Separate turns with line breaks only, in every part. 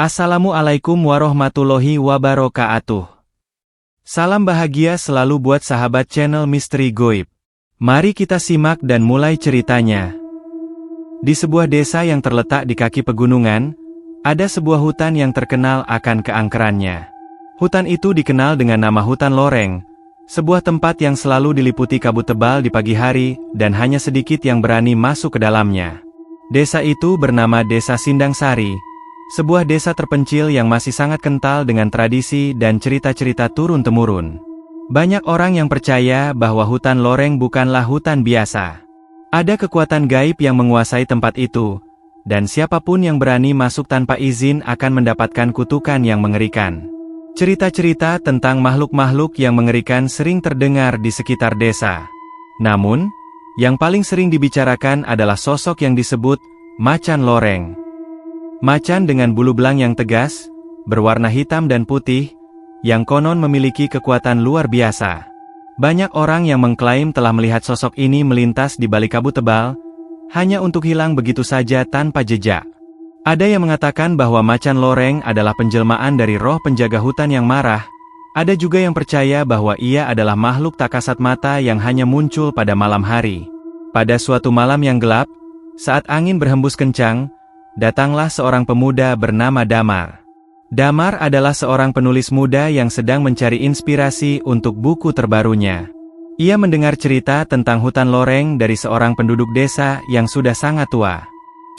Assalamualaikum warahmatullahi wabarakatuh. Salam bahagia selalu buat sahabat channel Misteri Goib. Mari kita simak dan mulai ceritanya. Di sebuah desa yang terletak di kaki pegunungan, ada sebuah hutan yang terkenal akan keangkerannya. Hutan itu dikenal dengan nama Hutan Loreng, sebuah tempat yang selalu diliputi kabut tebal di pagi hari dan hanya sedikit yang berani masuk ke dalamnya. Desa itu bernama Desa Sindang Sari, sebuah desa terpencil yang masih sangat kental dengan tradisi dan cerita-cerita turun-temurun. Banyak orang yang percaya bahwa Hutan Loreng bukanlah hutan biasa. Ada kekuatan gaib yang menguasai tempat itu, dan siapapun yang berani masuk tanpa izin akan mendapatkan kutukan yang mengerikan. Cerita-cerita tentang makhluk-makhluk yang mengerikan sering terdengar di sekitar desa. Namun, yang paling sering dibicarakan adalah sosok yang disebut Macan Loreng. Macan dengan bulu belang yang tegas, berwarna hitam dan putih, yang konon memiliki kekuatan luar biasa. Banyak orang yang mengklaim telah melihat sosok ini melintas di balik kabut tebal, hanya untuk hilang begitu saja tanpa jejak. Ada yang mengatakan bahwa Macan Loreng adalah penjelmaan dari roh penjaga hutan yang marah. Ada juga yang percaya bahwa ia adalah makhluk tak kasat mata yang hanya muncul pada malam hari. Pada suatu malam yang gelap, saat angin berhembus kencang, datanglah seorang pemuda bernama Damar. Damar adalah seorang penulis muda yang sedang mencari inspirasi untuk buku terbarunya. Ia mendengar cerita tentang Hutan Loreng dari seorang penduduk desa yang sudah sangat tua.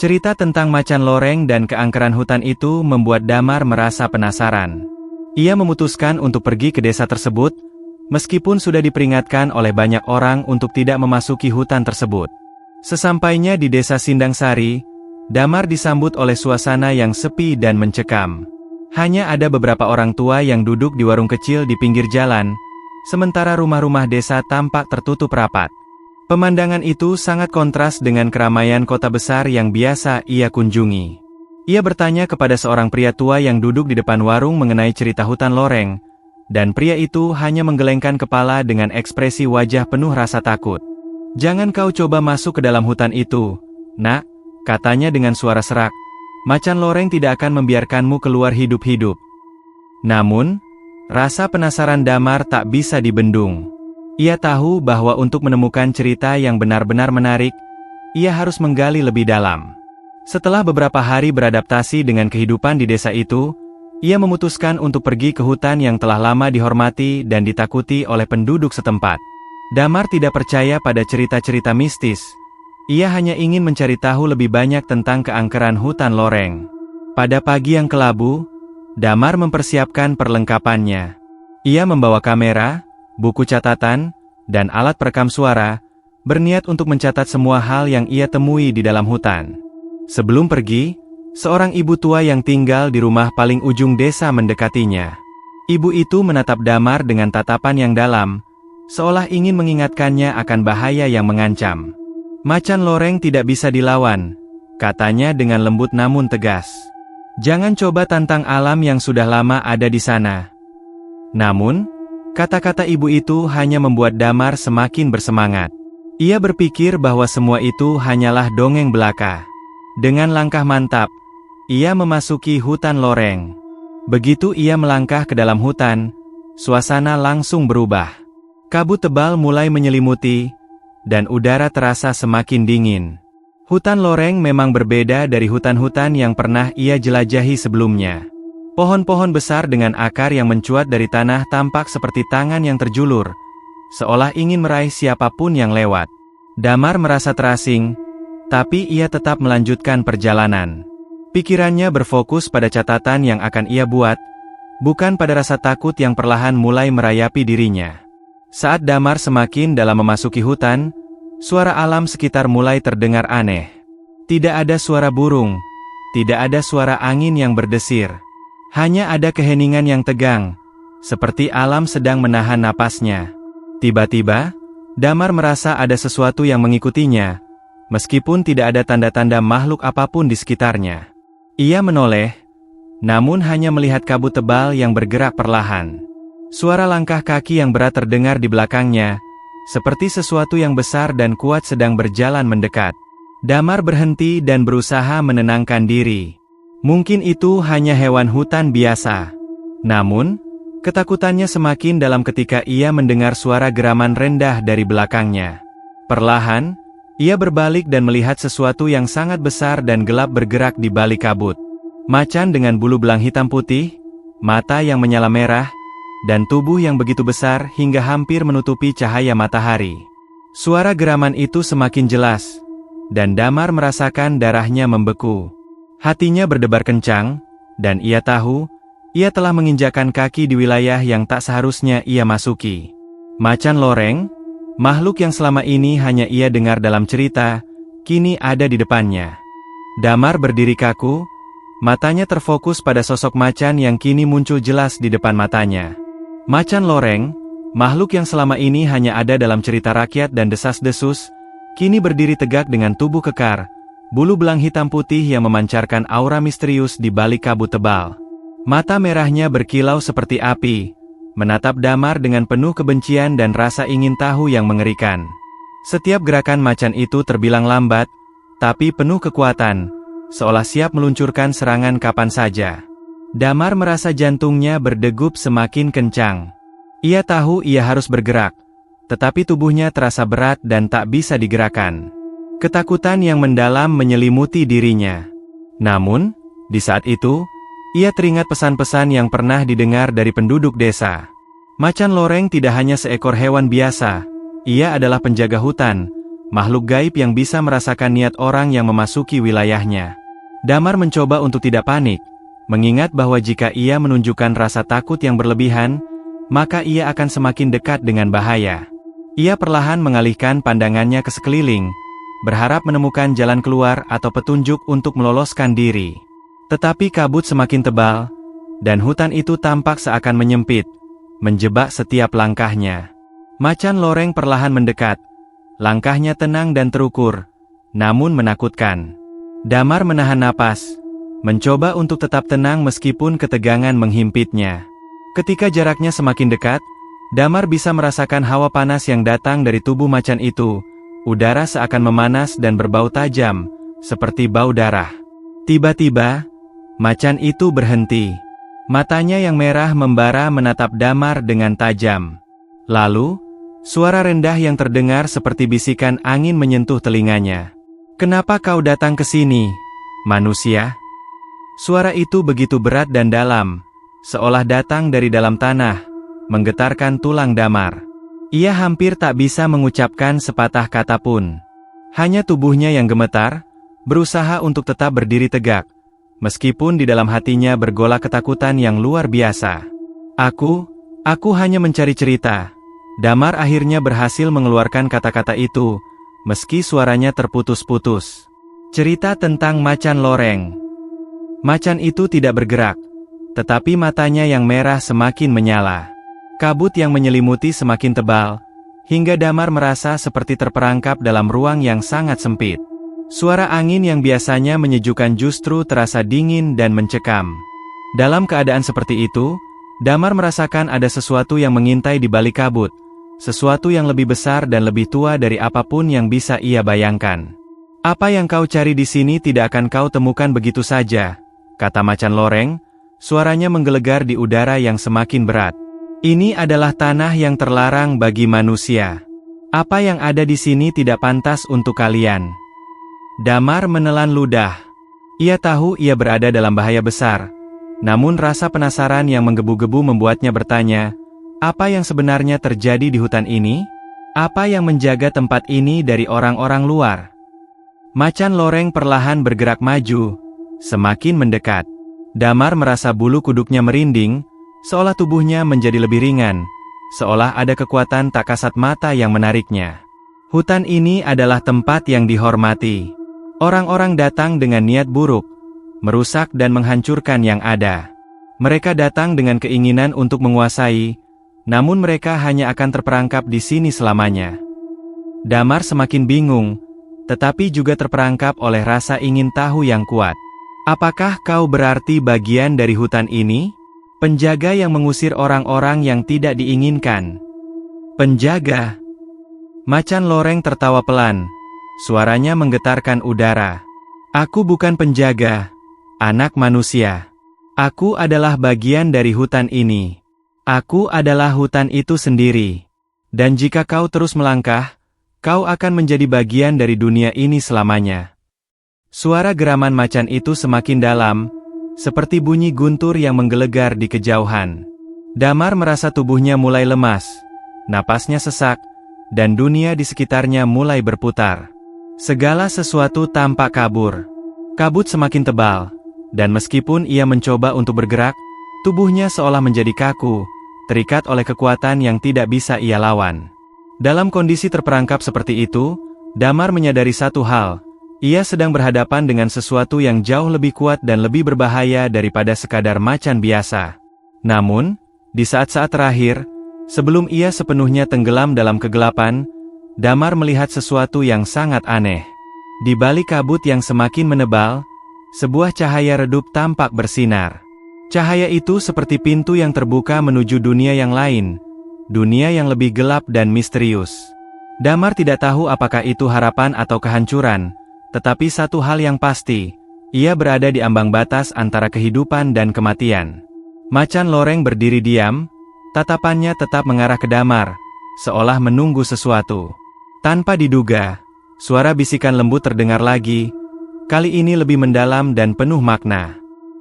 Cerita tentang Macan Loreng dan keangkeran hutan itu membuat Damar merasa penasaran. Ia memutuskan untuk pergi ke desa tersebut, meskipun sudah diperingatkan oleh banyak orang untuk tidak memasuki hutan tersebut. Sesampainya di Desa Sindang Sari, Damar disambut oleh suasana yang sepi dan mencekam. Hanya ada beberapa orang tua yang duduk di warung kecil di pinggir jalan, sementara rumah-rumah desa tampak tertutup rapat. Pemandangan itu sangat kontras dengan keramaian kota besar yang biasa ia kunjungi. Ia bertanya kepada seorang pria tua yang duduk di depan warung mengenai cerita Hutan Loreng, dan pria itu hanya menggelengkan kepala dengan ekspresi wajah penuh rasa takut. "Jangan kau coba masuk ke dalam hutan itu, Nak," katanya dengan suara serak. "Macan Loreng tidak akan membiarkanmu keluar hidup-hidup." Namun, rasa penasaran Damar tak bisa dibendung. Ia tahu bahwa untuk menemukan cerita yang benar-benar menarik, ia harus menggali lebih dalam. Setelah beberapa hari beradaptasi dengan kehidupan di desa itu, ia memutuskan untuk pergi ke hutan yang telah lama dihormati dan ditakuti oleh penduduk setempat. Damar tidak percaya pada cerita-cerita mistis. Ia hanya ingin mencari tahu lebih banyak tentang keangkeran Hutan Loreng. Pada pagi yang kelabu, Damar mempersiapkan perlengkapannya. Ia membawa kamera, buku catatan, dan alat perekam suara, berniat untuk mencatat semua hal yang ia temui di dalam hutan. Sebelum pergi, seorang ibu tua yang tinggal di rumah paling ujung desa mendekatinya. Ibu itu menatap Damar dengan tatapan yang dalam, seolah ingin mengingatkannya akan bahaya yang mengancam. "Macan Loreng tidak bisa dilawan," katanya dengan lembut namun tegas. "Jangan coba tantang alam yang sudah lama ada di sana." Namun, kata-kata ibu itu hanya membuat Damar semakin bersemangat. Ia berpikir bahwa semua itu hanyalah dongeng belaka. Dengan langkah mantap, ia memasuki Hutan Loreng. Begitu ia melangkah ke dalam hutan, suasana langsung berubah. Kabut tebal mulai menyelimuti, dan udara terasa semakin dingin. Hutan Loreng memang berbeda dari hutan-hutan yang pernah ia jelajahi sebelumnya. Pohon-pohon besar dengan akar yang mencuat dari tanah tampak seperti tangan yang terjulur, seolah ingin meraih siapapun yang lewat. Damar merasa terasing, tapi ia tetap melanjutkan perjalanan. Pikirannya berfokus pada catatan yang akan ia buat, bukan pada rasa takut yang perlahan mulai merayapi dirinya. Saat Damar semakin dalam memasuki hutan, suara alam sekitar mulai terdengar aneh. Tidak ada suara burung, tidak ada suara angin yang berdesir. Hanya ada keheningan yang tegang, seperti alam sedang menahan napasnya. Tiba-tiba, Damar merasa ada sesuatu yang mengikutinya, meskipun tidak ada tanda-tanda makhluk apapun di sekitarnya. Ia menoleh, namun hanya melihat kabut tebal yang bergerak perlahan. Suara langkah kaki yang berat terdengar di belakangnya, seperti sesuatu yang besar dan kuat sedang berjalan mendekat. Damar berhenti dan berusaha menenangkan diri. Mungkin itu hanya hewan hutan biasa. Namun, ketakutannya semakin dalam ketika ia mendengar suara geraman rendah dari belakangnya. Perlahan, ia berbalik dan melihat sesuatu yang sangat besar dan gelap bergerak di balik kabut. Macan dengan bulu belang hitam putih, mata yang menyala merah, dan tubuh yang begitu besar hingga hampir menutupi cahaya matahari. Suara geraman itu semakin jelas, dan Damar merasakan darahnya membeku. Hatinya berdebar kencang, dan ia tahu, ia telah menginjakkan kaki di wilayah yang tak seharusnya ia masuki. Macan loreng, makhluk yang selama ini hanya ia dengar dalam cerita, kini ada di depannya. Damar berdiri kaku, matanya terfokus pada sosok macan yang kini muncul jelas di depan matanya. Macan loreng, makhluk yang selama ini hanya ada dalam cerita rakyat dan desas-desus, kini berdiri tegak dengan tubuh kekar, bulu belang hitam putih yang memancarkan aura misterius di balik kabut tebal. Mata merahnya berkilau seperti api, menatap Damar dengan penuh kebencian dan rasa ingin tahu yang mengerikan. Setiap gerakan macan itu terbilang lambat, tapi penuh kekuatan, seolah siap meluncurkan serangan kapan saja. Damar merasa jantungnya berdegup semakin kencang. Ia tahu ia harus bergerak, tetapi tubuhnya terasa berat dan tak bisa digerakkan. Ketakutan yang mendalam menyelimuti dirinya. Namun, di saat itu, ia teringat pesan-pesan yang pernah didengar dari penduduk desa. Macan loreng tidak hanya seekor hewan biasa, ia adalah penjaga hutan, makhluk gaib yang bisa merasakan niat orang yang memasuki wilayahnya. Damar mencoba untuk tidak panik, mengingat bahwa jika ia menunjukkan rasa takut yang berlebihan, maka ia akan semakin dekat dengan bahaya. Ia perlahan mengalihkan pandangannya ke sekeliling, berharap menemukan jalan keluar atau petunjuk untuk meloloskan diri. Tetapi kabut semakin tebal, dan hutan itu tampak seakan menyempit, menjebak setiap langkahnya. Macan loreng perlahan mendekat, langkahnya tenang dan terukur, namun menakutkan. Damar menahan napas, mencoba untuk tetap tenang meskipun ketegangan menghimpitnya. Ketika jaraknya semakin dekat, Damar bisa merasakan hawa panas yang datang dari tubuh macan itu. Udara seakan memanas dan berbau tajam, seperti bau darah. Tiba-tiba, macan itu berhenti. Matanya yang merah membara menatap Damar dengan tajam. Lalu, suara rendah yang terdengar seperti bisikan angin menyentuh telinganya. "Kenapa kau datang ke sini, manusia?" Suara itu begitu berat dan dalam, seolah datang dari dalam tanah, menggetarkan tulang Damar. Ia hampir tak bisa mengucapkan sepatah kata pun. Hanya tubuhnya yang gemetar, berusaha untuk tetap berdiri tegak, meskipun di dalam hatinya bergolak ketakutan yang luar biasa. Aku hanya mencari cerita." Damar akhirnya berhasil mengeluarkan kata-kata itu, meski suaranya terputus-putus. Cerita tentang macan loreng. Macan itu tidak bergerak, tetapi matanya yang merah semakin menyala. Kabut yang menyelimuti semakin tebal, hingga Damar merasa seperti terperangkap dalam ruang yang sangat sempit. Suara angin yang biasanya menyejukkan justru terasa dingin dan mencekam. Dalam keadaan seperti itu, Damar merasakan ada sesuatu yang mengintai di balik kabut, sesuatu yang lebih besar dan lebih tua dari apapun yang bisa ia bayangkan. "Apa yang kau cari di sini tidak akan kau temukan begitu saja," kata macan loreng, suaranya menggelegar di udara yang semakin berat. "Ini adalah tanah yang terlarang bagi manusia. Apa yang ada di sini tidak pantas untuk kalian." Damar menelan ludah. Ia tahu ia berada dalam bahaya besar, namun rasa penasaran yang menggebu-gebu membuatnya bertanya, apa yang sebenarnya terjadi di hutan ini? Apa yang menjaga tempat ini dari orang-orang luar? Macan loreng perlahan bergerak maju, semakin mendekat. Damar merasa bulu kuduknya merinding, seolah tubuhnya menjadi lebih ringan, seolah ada kekuatan tak kasat mata yang menariknya. Hutan ini adalah tempat yang dihormati. Orang-orang datang dengan niat buruk, merusak dan menghancurkan yang ada. Mereka datang dengan keinginan untuk menguasai, namun mereka hanya akan terperangkap di sini selamanya. Damar semakin bingung, tetapi juga terperangkap oleh rasa ingin tahu yang kuat. Apakah kau berarti bagian dari hutan ini? Penjaga yang mengusir orang-orang yang tidak diinginkan. Penjaga? Macan loreng tertawa pelan. Suaranya menggetarkan udara. "Aku bukan penjaga. Anak manusia. Aku adalah bagian dari hutan ini. Aku adalah hutan itu sendiri. Dan jika kau terus melangkah, kau akan menjadi bagian dari dunia ini selamanya. Suara geraman macan itu semakin dalam, seperti bunyi guntur yang menggelegar di kejauhan. Damar merasa tubuhnya mulai lemas, napasnya sesak, dan dunia di sekitarnya mulai berputar. Segala sesuatu tampak kabur. Kabut semakin tebal, dan meskipun ia mencoba untuk bergerak, tubuhnya seolah menjadi kaku, terikat oleh kekuatan yang tidak bisa ia lawan. Dalam kondisi terperangkap seperti itu, Damar menyadari satu hal, ia sedang berhadapan dengan sesuatu yang jauh lebih kuat dan lebih berbahaya daripada sekadar macan biasa. Namun, di saat-saat terakhir, sebelum ia sepenuhnya tenggelam dalam kegelapan, Damar melihat sesuatu yang sangat aneh. Di balik kabut yang semakin menebal, sebuah cahaya redup tampak bersinar. Cahaya itu seperti pintu yang terbuka menuju dunia yang lain, dunia yang lebih gelap dan misterius. Damar tidak tahu apakah itu harapan atau kehancuran, tetapi satu hal yang pasti, ia berada di ambang batas antara kehidupan dan kematian. Macan loreng berdiri diam, tatapannya tetap mengarah ke Damar, seolah menunggu sesuatu. Tanpa diduga, suara bisikan lembut terdengar lagi, kali ini lebih mendalam dan penuh makna.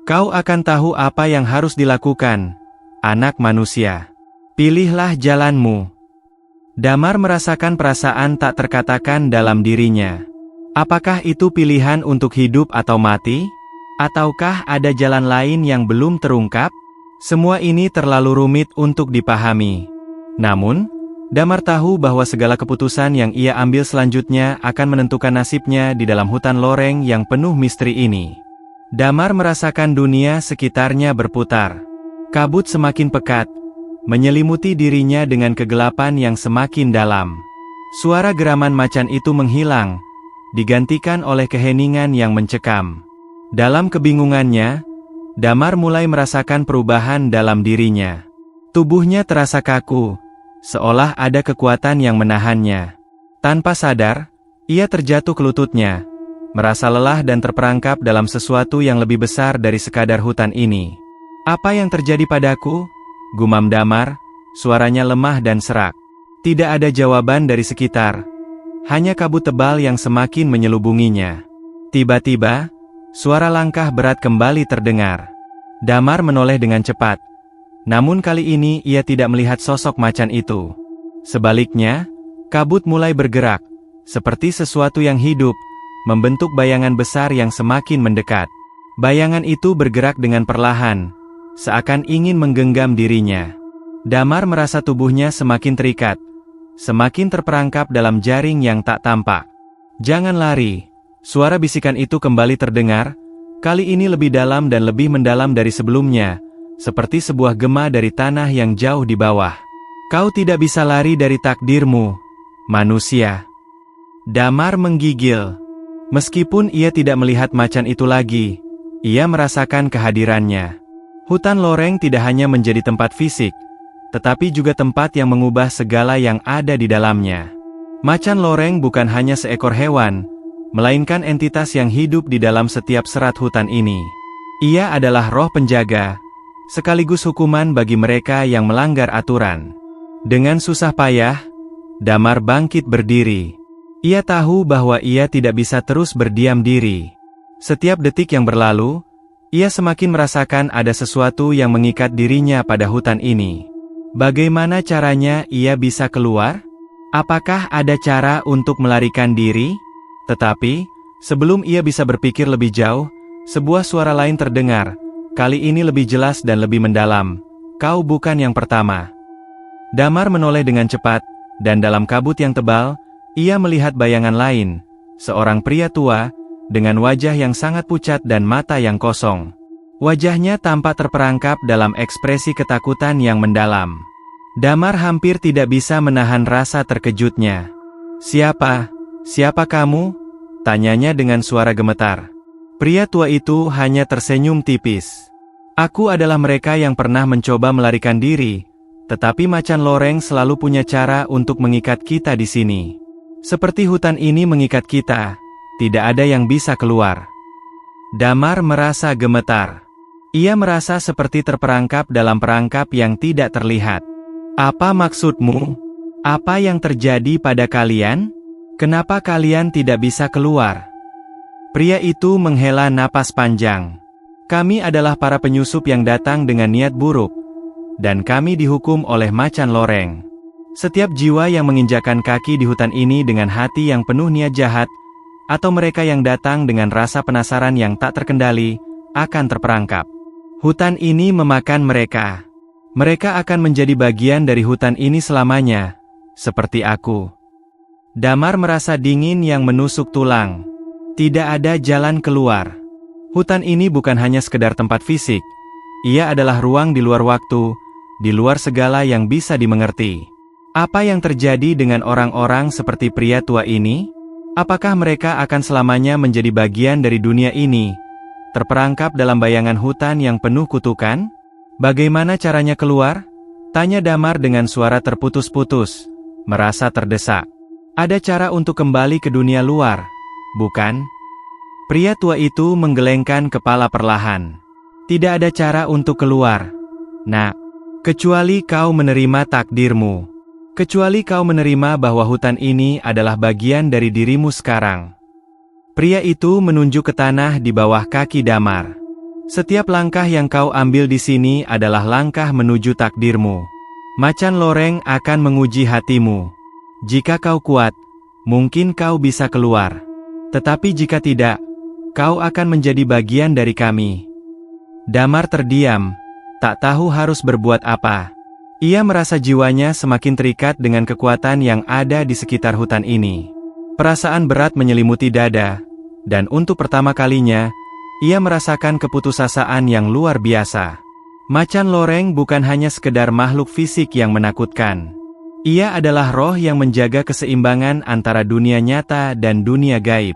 Kau akan tahu apa yang harus dilakukan, anak manusia. Pilihlah jalanmu. Damar merasakan perasaan tak terkatakan dalam dirinya. Apakah itu pilihan untuk hidup atau mati? Ataukah ada jalan lain yang belum terungkap? Semua ini terlalu rumit untuk dipahami. Namun, Damar tahu bahwa segala keputusan yang ia ambil selanjutnya akan menentukan nasibnya di dalam hutan loreng yang penuh misteri ini. Damar merasakan dunia sekitarnya berputar. Kabut semakin pekat, menyelimuti dirinya dengan kegelapan yang semakin dalam. Suara geraman macan itu menghilang, digantikan oleh keheningan yang mencekam. Dalam kebingungannya, Damar mulai merasakan perubahan dalam dirinya. Tubuhnya terasa kaku, seolah ada kekuatan yang menahannya. Tanpa sadar, ia terjatuh ke lututnya, merasa lelah dan terperangkap dalam sesuatu yang lebih besar dari sekadar hutan ini. Apa yang terjadi padaku? Gumam Damar, suaranya lemah dan serak. Tidak ada jawaban dari sekitar, hanya kabut tebal yang semakin menyelubunginya. Tiba-tiba, suara langkah berat kembali terdengar. Damar menoleh dengan cepat. Namun kali ini ia tidak melihat sosok macan itu. Sebaliknya, kabut mulai bergerak, seperti sesuatu yang hidup, membentuk bayangan besar yang semakin mendekat. Bayangan itu bergerak dengan perlahan, seakan ingin menggenggam dirinya. Damar merasa tubuhnya semakin terikat, semakin terperangkap dalam jaring yang tak tampak. Jangan lari, suara bisikan itu kembali terdengar, kali ini lebih dalam dan lebih mendalam dari sebelumnya, seperti sebuah gema dari tanah yang jauh di bawah. Kau tidak bisa lari dari takdirmu, manusia. Damar menggigil. Meskipun ia tidak melihat macan itu lagi, ia merasakan kehadirannya. Hutan loreng tidak hanya menjadi tempat fisik, tetapi juga tempat yang mengubah segala yang ada di dalamnya. Macan loreng bukan hanya seekor hewan, melainkan entitas yang hidup di dalam setiap serat hutan ini. Ia adalah roh penjaga, sekaligus hukuman bagi mereka yang melanggar aturan. Dengan susah payah, Damar bangkit berdiri. Ia tahu bahwa ia tidak bisa terus berdiam diri. Setiap detik yang berlalu, ia semakin merasakan ada sesuatu yang mengikat dirinya pada hutan ini. Bagaimana caranya ia bisa keluar? Apakah ada cara untuk melarikan diri? Tetapi, sebelum ia bisa berpikir lebih jauh, sebuah suara lain terdengar. Kali ini lebih jelas dan lebih mendalam. Kau bukan yang pertama. Damar menoleh dengan cepat, dan dalam kabut yang tebal, ia melihat bayangan lain. Seorang pria tua, dengan wajah yang sangat pucat dan mata yang kosong. Wajahnya tampak terperangkap dalam ekspresi ketakutan yang mendalam. Damar hampir tidak bisa menahan rasa terkejutnya. Siapa kamu? Tanyanya dengan suara gemetar. Pria tua itu hanya tersenyum tipis. Aku adalah mereka yang pernah mencoba melarikan diri, tetapi macan loreng selalu punya cara untuk mengikat kita di sini. Seperti hutan ini mengikat kita, tidak ada yang bisa keluar. Damar merasa gemetar. Ia merasa seperti terperangkap dalam perangkap yang tidak terlihat. Apa maksudmu? Apa yang terjadi pada kalian? Kenapa kalian tidak bisa keluar? Pria itu menghela napas panjang. Kami adalah para penyusup yang datang dengan niat buruk, dan kami dihukum oleh macan loreng. Setiap jiwa yang menginjakan kaki di hutan ini dengan hati yang penuh niat jahat, atau mereka yang datang dengan rasa penasaran yang tak terkendali, akan terperangkap. Hutan ini memakan mereka. Mereka akan menjadi bagian dari hutan ini selamanya, seperti aku. Damar merasa dingin yang menusuk tulang. Tidak ada jalan keluar. Hutan ini bukan hanya sekedar tempat fisik. Ia adalah ruang di luar waktu, di luar segala yang bisa dimengerti. Apa yang terjadi dengan orang-orang seperti pria tua ini? Apakah mereka akan selamanya menjadi bagian dari dunia ini, terperangkap dalam bayangan hutan yang penuh kutukan? Bagaimana caranya keluar? Tanya Damar dengan suara terputus-putus, merasa terdesak. Ada cara untuk kembali ke dunia luar, bukan? Pria tua itu menggelengkan kepala perlahan. Tidak ada cara untuk keluar, nak. Kecuali kau menerima takdirmu. Kecuali kau menerima bahwa hutan ini adalah bagian dari dirimu sekarang. Pria itu menunjuk ke tanah di bawah kaki Damar. Setiap langkah yang kau ambil di sini adalah langkah menuju takdirmu. Macan loreng akan menguji hatimu. Jika kau kuat, mungkin kau bisa keluar. Tetapi jika tidak, kau akan menjadi bagian dari kami. Damar terdiam, tak tahu harus berbuat apa. Ia merasa jiwanya semakin terikat dengan kekuatan yang ada di sekitar hutan ini. Perasaan berat menyelimuti dada, dan untuk pertama kalinya, ia merasakan keputusasaan yang luar biasa. Macan loreng bukan hanya sekedar makhluk fisik yang menakutkan. Ia adalah roh yang menjaga keseimbangan antara dunia nyata dan dunia gaib.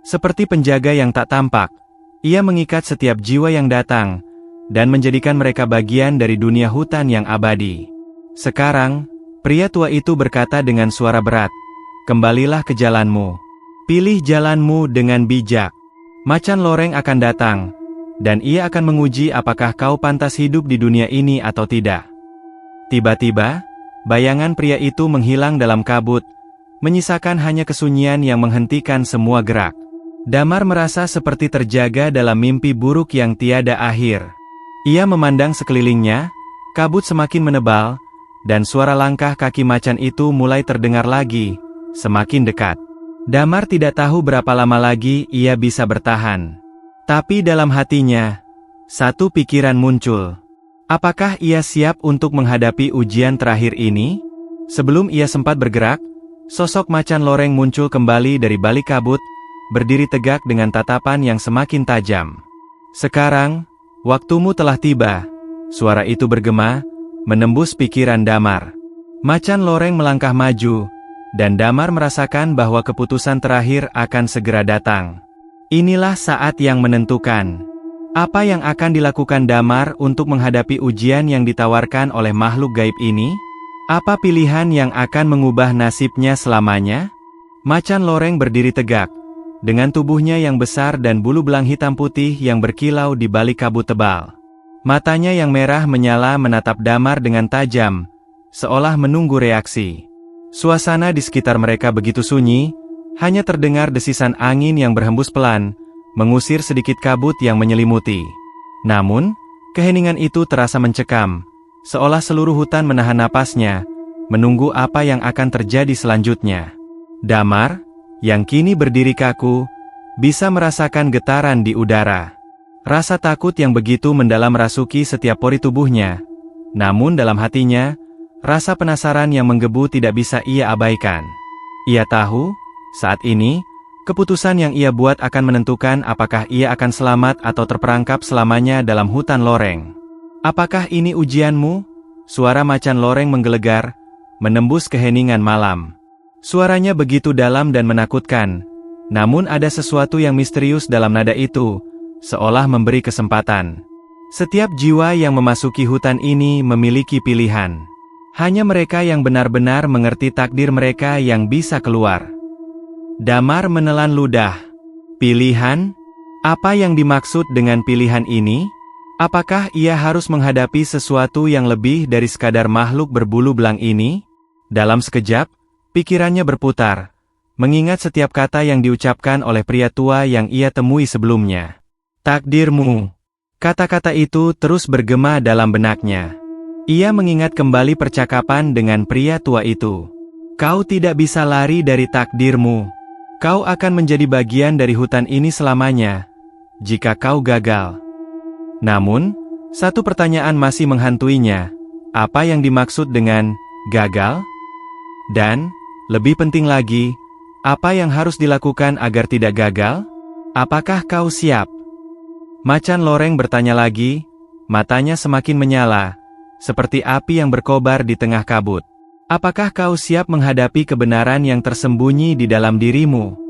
Seperti penjaga yang tak tampak, ia mengikat setiap jiwa yang datang, dan menjadikan mereka bagian dari dunia hutan yang abadi. Sekarang, pria tua itu berkata dengan suara berat, "Kembalilah ke jalanmu. Pilih jalanmu dengan bijak. Macan loreng akan datang, dan ia akan menguji apakah kau pantas hidup di dunia ini atau tidak." Tiba-tiba, bayangan pria itu menghilang dalam kabut, menyisakan hanya kesunyian yang menghentikan semua gerak. Damar merasa seperti terjaga dalam mimpi buruk yang tiada akhir. Ia memandang sekelilingnya, kabut semakin menebal, dan suara langkah kaki macan itu mulai terdengar lagi, semakin dekat. Damar tidak tahu berapa lama lagi ia bisa bertahan. Tapi dalam hatinya, satu pikiran muncul. Apakah ia siap untuk menghadapi ujian terakhir ini? Sebelum ia sempat bergerak, sosok macan loreng muncul kembali dari balik kabut, berdiri tegak dengan tatapan yang semakin tajam. "Sekarang, waktumu telah tiba," suara itu bergema, menembus pikiran Damar. Macan loreng melangkah maju, dan Damar merasakan bahwa keputusan terakhir akan segera datang. Inilah saat yang menentukan. Apa yang akan dilakukan Damar untuk menghadapi ujian yang ditawarkan oleh makhluk gaib ini? Apa pilihan yang akan mengubah nasibnya selamanya? Macan loreng berdiri tegak, dengan tubuhnya yang besar dan bulu belang hitam putih yang berkilau di balik kabut tebal. Matanya yang merah menyala menatap Damar dengan tajam, seolah menunggu reaksi. Suasana di sekitar mereka begitu sunyi, hanya terdengar desisan angin yang berhembus pelan, mengusir sedikit kabut yang menyelimuti. Namun, keheningan itu terasa mencekam, seolah seluruh hutan menahan napasnya, menunggu apa yang akan terjadi selanjutnya. Damar, yang kini berdiri kaku, bisa merasakan getaran di udara. Rasa takut yang begitu mendalam merasuki setiap pori tubuhnya. Namun dalam hatinya, rasa penasaran yang menggebu tidak bisa ia abaikan. Ia tahu, saat ini, keputusan yang ia buat akan menentukan apakah ia akan selamat atau terperangkap selamanya dalam hutan loreng. "Apakah ini ujianmu?" Suara macan loreng menggelegar, menembus keheningan malam. Suaranya begitu dalam dan menakutkan, namun ada sesuatu yang misterius dalam nada itu, seolah memberi kesempatan. Setiap jiwa yang memasuki hutan ini memiliki pilihan. Hanya mereka yang benar-benar mengerti takdir mereka yang bisa keluar. Damar menelan ludah. Pilihan? Apa yang dimaksud dengan pilihan ini? Apakah ia harus menghadapi sesuatu yang lebih dari sekadar makhluk berbulu belang ini? Dalam sekejap, pikirannya berputar, mengingat setiap kata yang diucapkan oleh pria tua yang ia temui sebelumnya. Takdirmu. Kata-kata itu terus bergema dalam benaknya. Ia mengingat kembali percakapan dengan pria tua itu. Kau tidak bisa lari dari takdirmu. Kau akan menjadi bagian dari hutan ini selamanya, jika kau gagal. Namun, satu pertanyaan masih menghantuinya. Apa yang dimaksud dengan gagal? Dan, lebih penting lagi, apa yang harus dilakukan agar tidak gagal? Apakah kau siap? Macan loreng bertanya lagi, matanya semakin menyala, seperti api yang berkobar di tengah kabut. Apakah kau siap menghadapi kebenaran yang tersembunyi di dalam dirimu?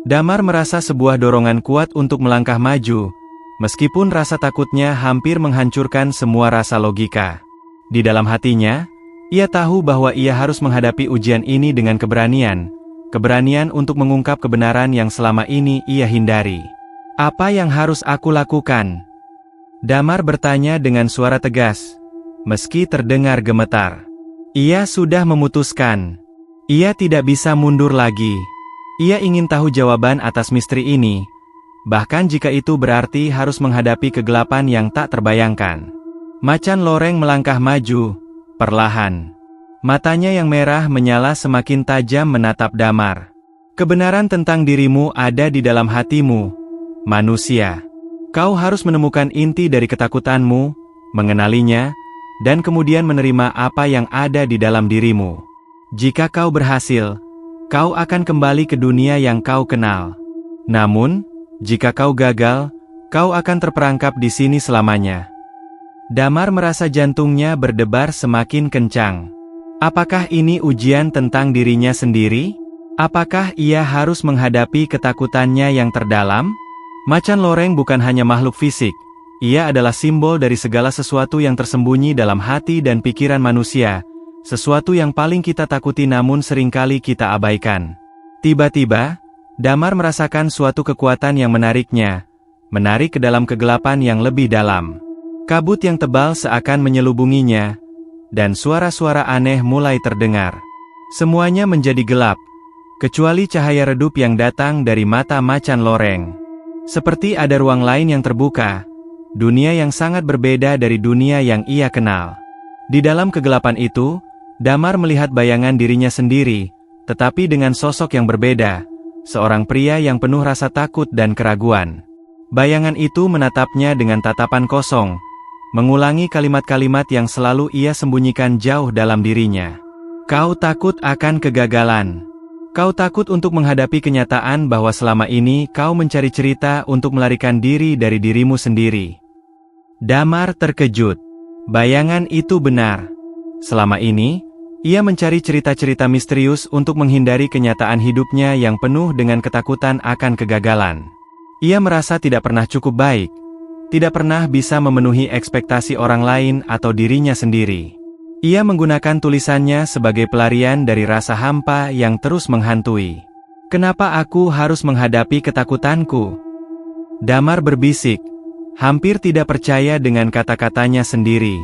Damar merasa sebuah dorongan kuat untuk melangkah maju, meskipun rasa takutnya hampir menghancurkan semua rasa logika. Di dalam hatinya, ia tahu bahwa ia harus menghadapi ujian ini dengan keberanian untuk mengungkap kebenaran yang selama ini ia hindari. Apa yang harus aku lakukan? Damar bertanya dengan suara tegas, meski terdengar gemetar. Ia sudah memutuskan. Ia tidak bisa mundur lagi. Ia ingin tahu jawaban atas misteri ini, bahkan jika itu berarti harus menghadapi kegelapan yang tak terbayangkan. Macan loreng melangkah maju, perlahan. Matanya yang merah menyala semakin tajam menatap Damar. Kebenaran tentang dirimu ada di dalam hatimu, manusia. Kau harus menemukan inti dari ketakutanmu, mengenalinya, dan kemudian menerima apa yang ada di dalam dirimu. Jika kau berhasil, kau akan kembali ke dunia yang kau kenal. Namun, jika kau gagal, kau akan terperangkap di sini selamanya. Damar merasa jantungnya berdebar semakin kencang. Apakah ini ujian tentang dirinya sendiri? Apakah ia harus menghadapi ketakutannya yang terdalam? Macan loreng bukan hanya makhluk fisik. Ia adalah simbol dari segala sesuatu yang tersembunyi dalam hati dan pikiran manusia. Sesuatu yang paling kita takuti namun seringkali kita abaikan. Tiba-tiba, Damar merasakan suatu kekuatan yang menarik ke dalam kegelapan yang lebih dalam. Kabut yang tebal seakan menyelubunginya, dan suara-suara aneh mulai terdengar. Semuanya menjadi gelap, kecuali cahaya redup yang datang dari mata macan loreng. Seperti ada ruang lain yang terbuka, dunia yang sangat berbeda dari dunia yang ia kenal. Di dalam kegelapan itu, Damar melihat bayangan dirinya sendiri, tetapi dengan sosok yang berbeda, seorang pria yang penuh rasa takut dan keraguan. Bayangan itu menatapnya dengan tatapan kosong, mengulangi kalimat-kalimat yang selalu ia sembunyikan jauh dalam dirinya. Kau takut akan kegagalan. Kau takut untuk menghadapi kenyataan bahwa selama ini kau mencari cerita untuk melarikan diri dari dirimu sendiri. Damar terkejut. Bayangan itu benar. Selama ini, ia mencari cerita-cerita misterius untuk menghindari kenyataan hidupnya yang penuh dengan ketakutan akan kegagalan. Ia merasa tidak pernah cukup baik, tidak pernah bisa memenuhi ekspektasi orang lain atau dirinya sendiri. Ia menggunakan tulisannya sebagai pelarian dari rasa hampa yang terus menghantui. Kenapa aku harus menghadapi ketakutanku? Damar berbisik, hampir tidak percaya dengan kata-katanya sendiri.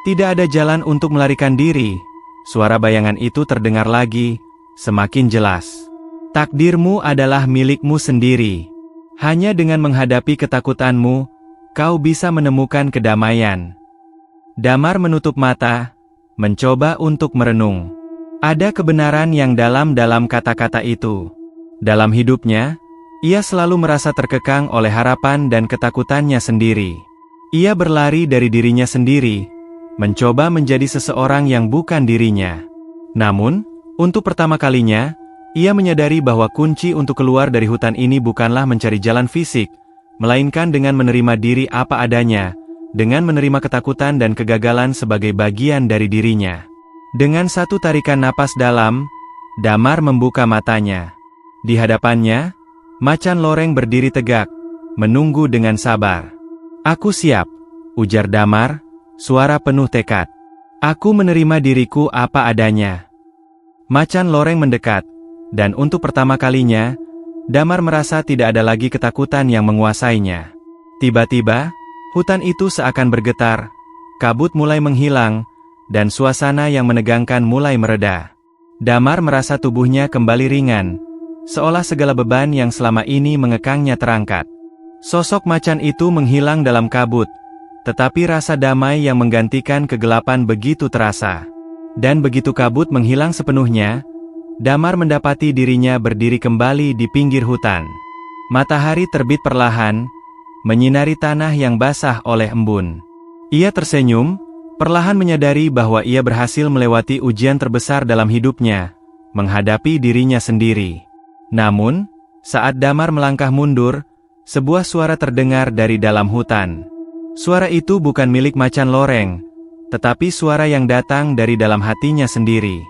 Tidak ada jalan untuk melarikan diri. Suara bayangan itu terdengar lagi, semakin jelas. Takdirmu adalah milikmu sendiri. Hanya dengan menghadapi ketakutanmu, kau bisa menemukan kedamaian. Damar menutup mata, mencoba untuk merenung. Ada kebenaran yang dalam kata-kata itu. Dalam hidupnya, ia selalu merasa terkekang oleh harapan dan ketakutannya sendiri. Ia berlari dari dirinya sendiri, mencoba menjadi seseorang yang bukan dirinya. Namun, untuk pertama kalinya, ia menyadari bahwa kunci untuk keluar dari hutan ini bukanlah mencari jalan fisik, melainkan dengan menerima diri apa adanya, dengan menerima ketakutan dan kegagalan sebagai bagian dari dirinya. Dengan satu tarikan napas dalam, Damar membuka matanya. Di hadapannya, macan loreng berdiri tegak, menunggu dengan sabar. Aku siap, ujar Damar, suara penuh tekad. Aku menerima diriku apa adanya. Macan loreng mendekat, dan untuk pertama kalinya, Damar merasa tidak ada lagi ketakutan yang menguasainya. Tiba-tiba, hutan itu seakan bergetar, kabut mulai menghilang, dan suasana yang menegangkan mulai mereda. Damar merasa tubuhnya kembali ringan, seolah segala beban yang selama ini mengekangnya terangkat. Sosok macan itu menghilang dalam kabut, tetapi rasa damai yang menggantikan kegelapan begitu terasa. Dan begitu kabut menghilang sepenuhnya, Damar mendapati dirinya berdiri kembali di pinggir hutan. Matahari terbit perlahan, menyinari tanah yang basah oleh embun. Ia tersenyum, perlahan menyadari bahwa ia berhasil melewati ujian terbesar dalam hidupnya, menghadapi dirinya sendiri. Namun, saat Damar melangkah mundur, sebuah suara terdengar dari dalam hutan. Suara itu bukan milik macan loreng, tetapi suara yang datang dari dalam hatinya sendiri.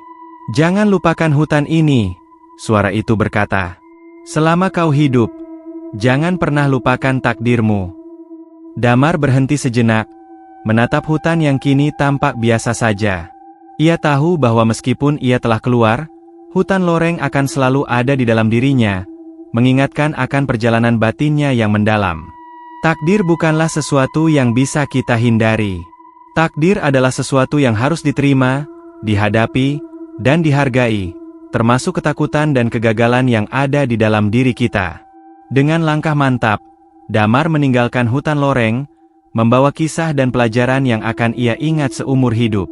"Jangan lupakan hutan ini," suara itu berkata. "Selama kau hidup, jangan pernah lupakan takdirmu." Damar berhenti sejenak, menatap hutan yang kini tampak biasa saja. Ia tahu bahwa meskipun ia telah keluar, hutan loreng akan selalu ada di dalam dirinya, mengingatkan akan perjalanan batinnya yang mendalam. Takdir bukanlah sesuatu yang bisa kita hindari. Takdir adalah sesuatu yang harus diterima, dihadapi, dan dihargai, termasuk ketakutan dan kegagalan yang ada di dalam diri kita. Dengan langkah mantap, Damar meninggalkan hutan loreng, membawa kisah dan pelajaran yang akan ia ingat seumur hidup.